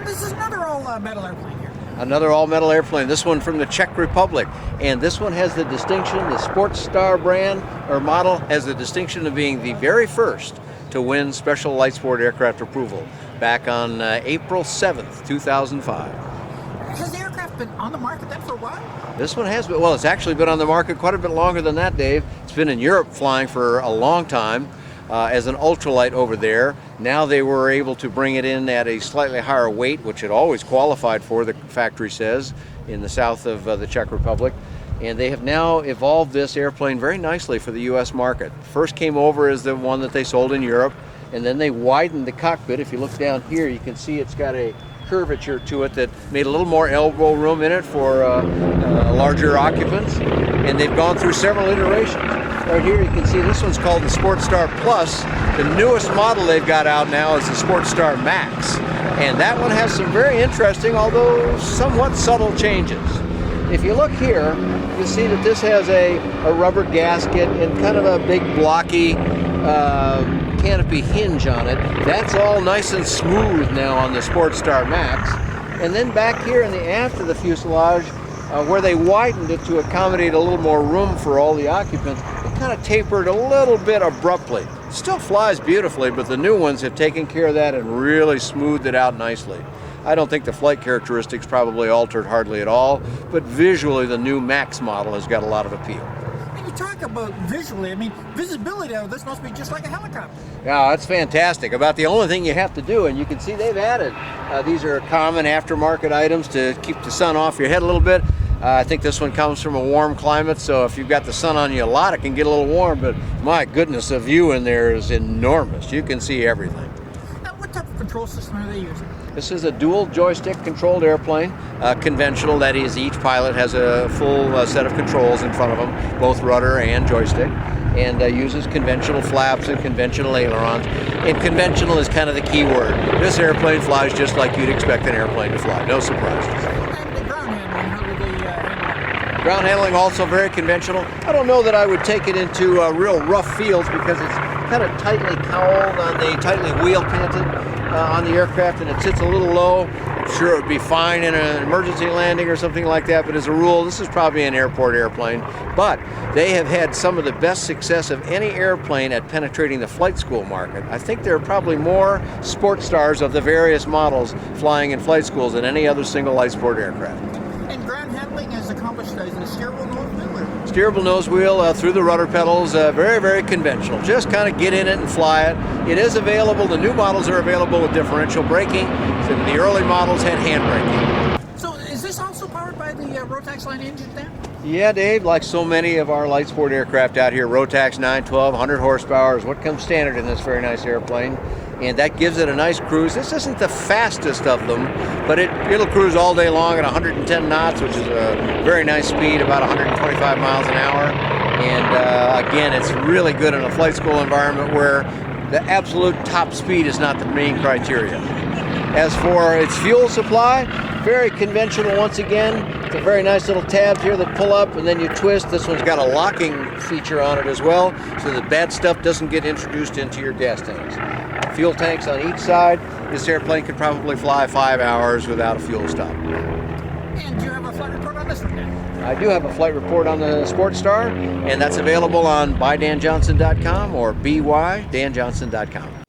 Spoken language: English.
This is another all-metal airplane here. Another all-metal airplane, this one from the Czech Republic. And this one has the distinction, the Sports Star brand or model has the distinction of being the very first to win Special Light Sport Aircraft approval back on April 7th, 2005. Has the aircraft been on the market then for a while? This one has been, well, it's actually been on the market quite a bit longer than that, Dave. It's been in Europe flying for a long time as an ultralight over there. Now they were able to bring it in at a slightly higher weight, which it always qualified for, the factory says, in the south of the Czech Republic. And they have now evolved this airplane very nicely for the U.S. market. First came over as the one that they sold in Europe, and then they widened the cockpit. If you look down here, you can see it's got a curvature to it that made a little more elbow room in it for larger occupants. And they've gone through several iterations. Right here you can see this one's called the Sports Star Plus. The newest model they've got out now is the Sports Star Max. And that one has some very interesting, although somewhat subtle changes. If you look here, you'll see that this has a rubber gasket and kind of a big blocky canopy hinge on it. That's all nice and smooth now on the Sports Star Max. And then back here in the aft of the fuselage, where they widened it to accommodate a little more room for all the occupants, it kind of tapered a little bit abruptly. Still flies beautifully, but the new ones have taken care of that and really smoothed it out nicely. I don't think the flight characteristics probably altered hardly at all, but visually the new Max model has got a lot of appeal. And you talk about visually, I mean, visibility out of this must be just like a helicopter. Yeah, that's fantastic. About the only thing you have to do, and you can see they've added, these are common aftermarket items to keep the sun off your head a little bit. I think this one comes from a warm climate, so if you've got the sun on you a lot, it can get a little warm, but my goodness, the view in there is enormous. You can see everything. Now, what type of control system are they using? This is a dual joystick controlled airplane, conventional, that is each pilot has a full set of controls in front of them, both rudder and joystick, and uses conventional flaps and conventional ailerons. And conventional is kind of the key word. This airplane flies just like you'd expect an airplane to fly, no surprises. And the ground handling, how do they handle it? Ground handling also very conventional. I don't know that I would take it into real rough fields because it's kind of tightly cowled on the, tightly wheel panted on the aircraft, and it sits a little low. I'm sure it would be fine in an emergency landing or something like that, but as a rule, this is probably an airport airplane. But they have had some of the best success of any airplane at penetrating the flight school market. I think there are probably more sports stars of the various models flying in flight schools than any other single light sport aircraft. And ground handling is accomplished as a steerable nose wheel? Steerable nose wheel through the rudder pedals, very, very conventional. Just kind of get in it and fly it. It is available, the new models are available with differential braking. So the early models had hand braking. So is this also powered by the Rotax line engine then? Yeah, Dave, like so many of our light sport aircraft out here, Rotax 912, 100 horsepower is what comes standard in this very nice airplane. And that gives it a nice cruise. This isn't the fastest of them, but it'll cruise all day long at 110 knots, which is a very nice speed, about 125 miles an hour. And again, it's really good in a flight school environment where the absolute top speed is not the main criteria. As for its fuel supply, very conventional once again. It's a very nice little tabs here that pull up and then you twist. This one's got a locking feature on it as well, so that bad stuff doesn't get introduced into your gas tanks. Fuel tanks on each side. This airplane could probably fly 5 hours without a fuel stop. And do you have a flight report on this one now? I do have a flight report on the Sports Star, and that's available on buydanjohnson.com or bydanjohnson.com.